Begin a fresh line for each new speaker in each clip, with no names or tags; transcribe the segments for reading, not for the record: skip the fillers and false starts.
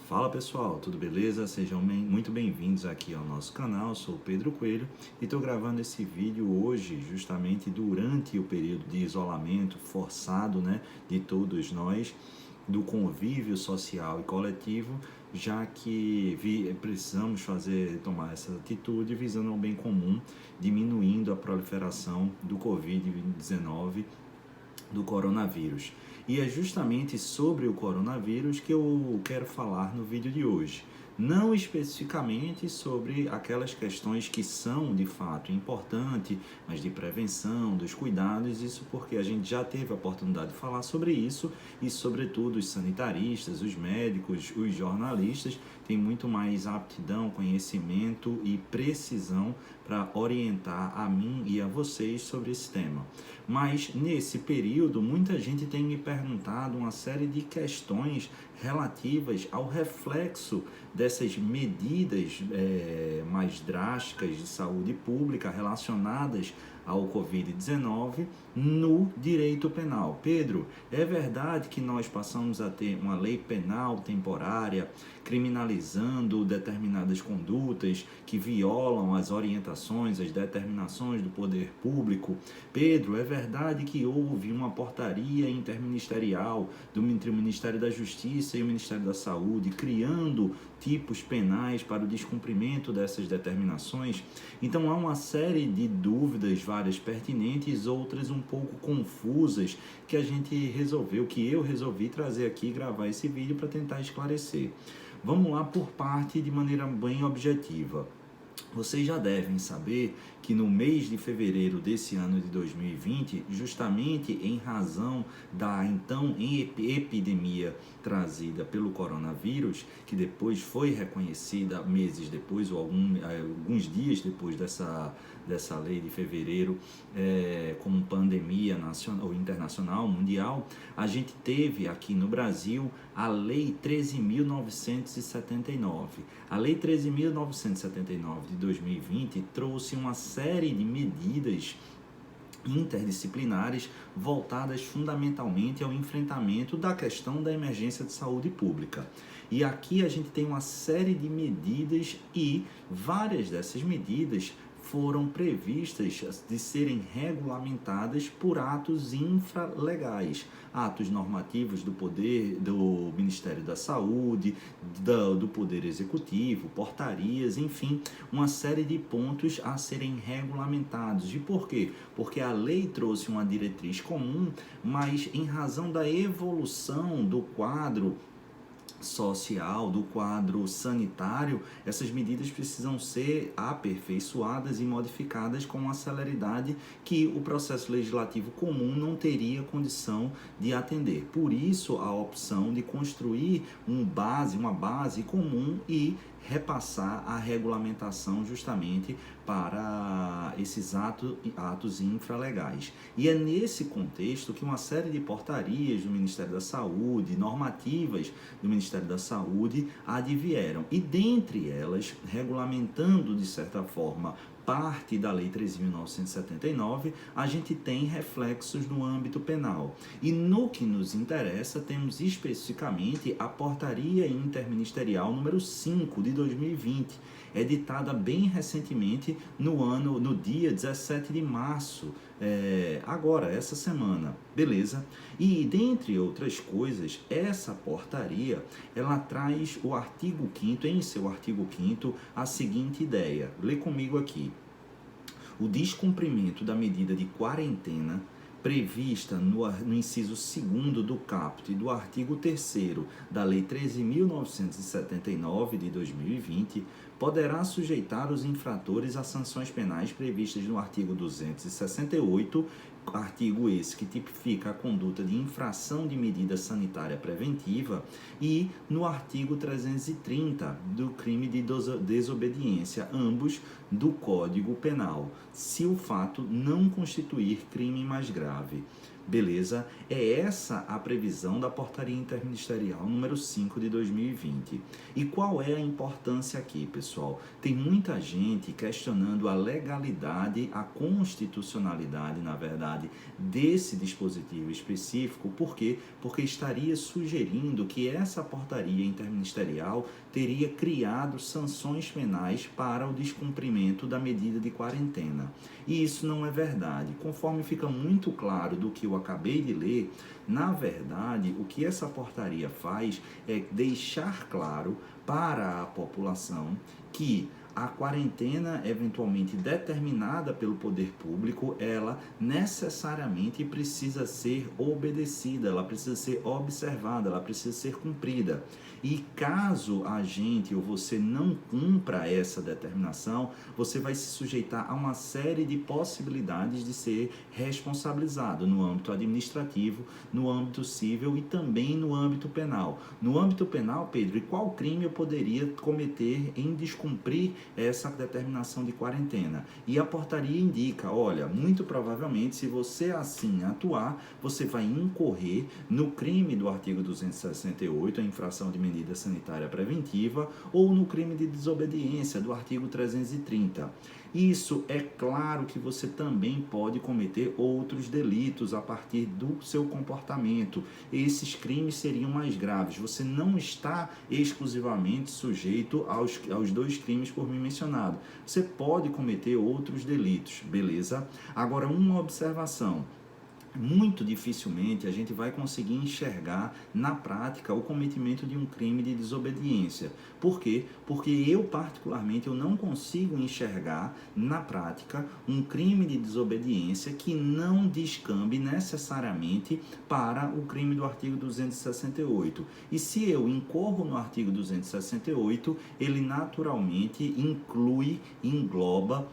Fala pessoal, tudo beleza? Sejam muito bem-vindos aqui ao nosso canal. Sou o Pedro Coelho e estou gravando esse vídeo hoje justamente durante o período de isolamento forçado, de todos nós, do convívio social e coletivo, já que precisamos tomar essa atitude visando ao bem comum, diminuindo a proliferação do Covid-19, do coronavírus. E é justamente sobre o coronavírus que eu quero falar no vídeo de hoje. Não especificamente sobre aquelas questões que são de fato importantes, mas de prevenção, dos cuidados, isso porque a gente já teve a oportunidade de falar sobre isso e, sobretudo, os sanitaristas, os médicos, os jornalistas têm muito mais aptidão, conhecimento e precisão para orientar a mim e a vocês sobre esse tema. Mas nesse período, muita gente tem me perguntado uma série de questões relativas ao reflexo dessas medidas mais drásticas de saúde pública relacionadas ao Covid-19 no direito penal. Pedro, é verdade que nós passamos a ter uma lei penal temporária criminalizando determinadas condutas que violam as orientações, as determinações do poder público? Pedro, é verdade que houve uma portaria interministerial entre o Ministério da Justiça e o Ministério da Saúde, criando tipos penais para o descumprimento dessas determinações? Então há uma série de dúvidas, várias pertinentes, outras um pouco confusas, que eu resolvi trazer aqui e gravar esse vídeo para tentar esclarecer. Vamos lá por parte de maneira bem objetiva. Vocês já devem saber que no mês de fevereiro desse ano de 2020, justamente em razão da então epidemia trazida pelo coronavírus, que depois foi reconhecida meses depois, ou alguns dias depois dessa lei de fevereiro, como pandemia nacional ou internacional, mundial, a gente teve aqui no Brasil a Lei 13.979. A Lei 13.979 de 2020 trouxe uma série de medidas interdisciplinares voltadas fundamentalmente ao enfrentamento da questão da emergência de saúde pública. E aqui a gente tem uma série de medidas e várias dessas medidas foram previstas de serem regulamentadas por atos infralegais, atos normativos do Ministério da Saúde, do Poder Executivo, portarias, enfim, uma série de pontos a serem regulamentados. E por quê? Porque a lei trouxe uma diretriz comum, mas em razão da evolução do quadro social, do quadro sanitário, essas medidas precisam ser aperfeiçoadas e modificadas com uma celeridade que o processo legislativo comum não teria condição de atender. Por isso, a opção de construir uma base comum e repassar a regulamentação justamente para esses atos infralegais. E é nesse contexto que uma série de portarias do Ministério da Saúde, normativas do Ministério da Saúde, advieram. E dentre elas, regulamentando de certa forma parte da Lei 13.979, a gente tem reflexos no âmbito penal. E no que nos interessa, temos especificamente a Portaria Interministerial número 5 de 2020, editada bem recentemente no dia 17 de março, agora, essa semana, beleza? E, dentre outras coisas, essa portaria, ela traz o artigo 5º, em seu artigo 5º, a seguinte ideia. Lê comigo aqui. O descumprimento da medida de quarentena prevista no inciso 2º do caput do artigo 3º da Lei 13.979 de 2020 poderá sujeitar os infratores a sanções penais previstas no artigo 268, artigo esse que tipifica a conduta de infração de medida sanitária preventiva, e no artigo 330 do crime de desobediência, ambos do Código Penal, se o fato não constituir crime mais grave. Beleza? É essa a previsão da Portaria Interministerial número 5 de 2020. E qual é a importância aqui, pessoal? Tem muita gente questionando a legalidade, a constitucionalidade, na verdade, desse dispositivo específico. Por quê? Porque estaria sugerindo que essa Portaria Interministerial teria criado sanções penais para o descumprimento da medida de quarentena. E isso não é verdade. Conforme fica muito claro do que eu acabei de ler, na verdade, o que essa portaria faz é deixar claro para a população que a quarentena eventualmente determinada pelo poder público, ela necessariamente precisa ser obedecida, ela precisa ser observada, ela precisa ser cumprida. E caso a gente ou você não cumpra essa determinação, você vai se sujeitar a uma série de possibilidades de ser responsabilizado no âmbito administrativo, no âmbito civil e também no âmbito penal. No âmbito penal, Pedro, e qual crime eu poderia cometer em descumprir essa determinação de quarentena? E a portaria indica, olha, muito provavelmente, se você assim atuar, você vai incorrer no crime do artigo 268, a infração de medida sanitária preventiva, ou no crime de desobediência do artigo 330. Isso é claro que você também pode cometer outros delitos a partir do seu comportamento. Esses crimes seriam mais graves. Você não está exclusivamente sujeito aos dois crimes por mim mencionado. Você pode cometer outros delitos, beleza? Agora, uma observação. Muito dificilmente a gente vai conseguir enxergar na prática o cometimento de um crime de desobediência. Por quê? Porque eu particularmente eu não consigo enxergar na prática um crime de desobediência que não descambe necessariamente para o crime do artigo 268. E se eu incorro no artigo 268, ele naturalmente engloba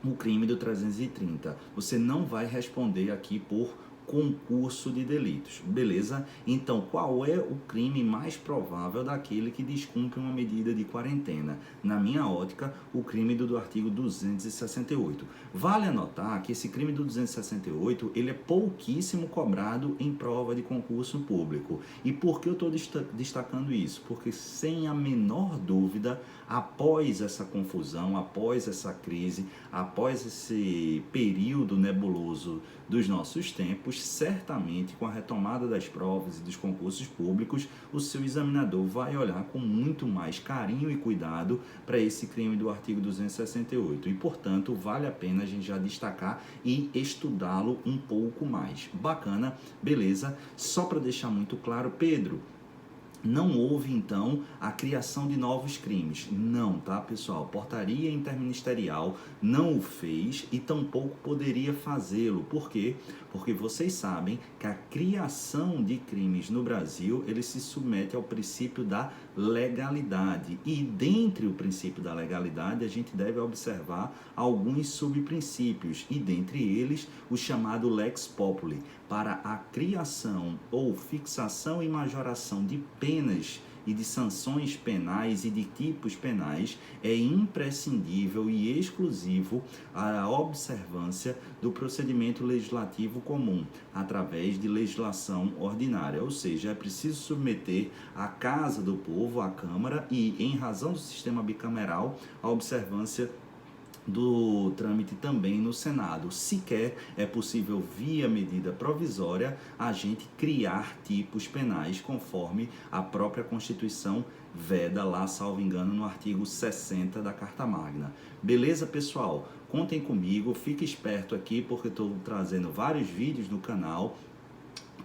o crime do 330. Você não vai responder aqui por concurso de delitos, beleza? Então, qual é o crime mais provável daquele que descumpre uma medida de quarentena? Na minha ótica, o crime do artigo 268. Vale anotar que esse crime do 268, ele é pouquíssimo cobrado em prova de concurso público. E por que eu estou destacando isso? Porque, sem a menor dúvida, após essa confusão, após essa crise, após esse período nebuloso dos nossos tempos, certamente com a retomada das provas e dos concursos públicos, o seu examinador vai olhar com muito mais carinho e cuidado para esse crime do artigo 268 e, portanto, vale a pena a gente já destacar e estudá-lo um pouco mais. Bacana, beleza? Só para deixar muito claro, Pedro, não houve, então, a criação de novos crimes. Não, tá, pessoal? Portaria interministerial não o fez e tampouco poderia fazê-lo. Por quê? Porque vocês sabem que a criação de crimes no Brasil, ele se submete ao princípio da legalidade. E, dentre o princípio da legalidade, a gente deve observar alguns subprincípios. E, dentre eles, o chamado lex populi, para a criação ou fixação e majoração de penas e de sanções penais e de tipos penais, é imprescindível e exclusivo a observância do procedimento legislativo comum, através de legislação ordinária, ou seja, é preciso submeter à Casa do Povo, à Câmara, e, em razão do sistema bicameral, a observância do trâmite também no Senado. Sequer é possível, via medida provisória, a gente criar tipos penais conforme a própria Constituição veda lá, salvo engano, no artigo 60 da Carta Magna. Beleza, pessoal? Contem comigo, fique esperto aqui porque estou trazendo vários vídeos no canal,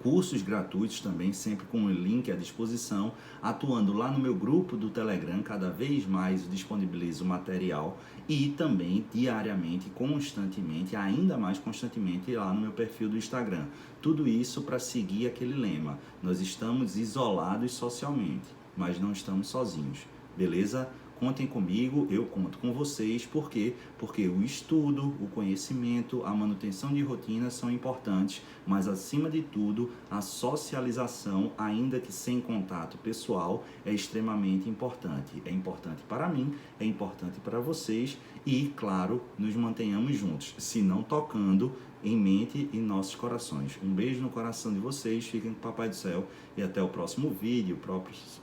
cursos gratuitos também, sempre com o link à disposição, atuando lá no meu grupo do Telegram, cada vez mais disponibilizo material e também diariamente, constantemente, ainda mais constantemente lá no meu perfil do Instagram. Tudo isso para seguir aquele lema: nós estamos isolados socialmente, mas não estamos sozinhos, beleza? Contem comigo, eu conto com vocês. Por quê? Porque o estudo, o conhecimento, a manutenção de rotina são importantes, mas acima de tudo, a socialização, ainda que sem contato pessoal, é extremamente importante. É importante para mim, é importante para vocês e, claro, nos mantenhamos juntos, se não tocando em mente e nossos corações. Um beijo no coração de vocês, fiquem com o Papai do Céu e até o próximo vídeo,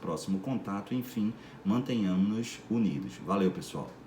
próximo contato, enfim, mantenhamos-nos unidos. Valeu, pessoal!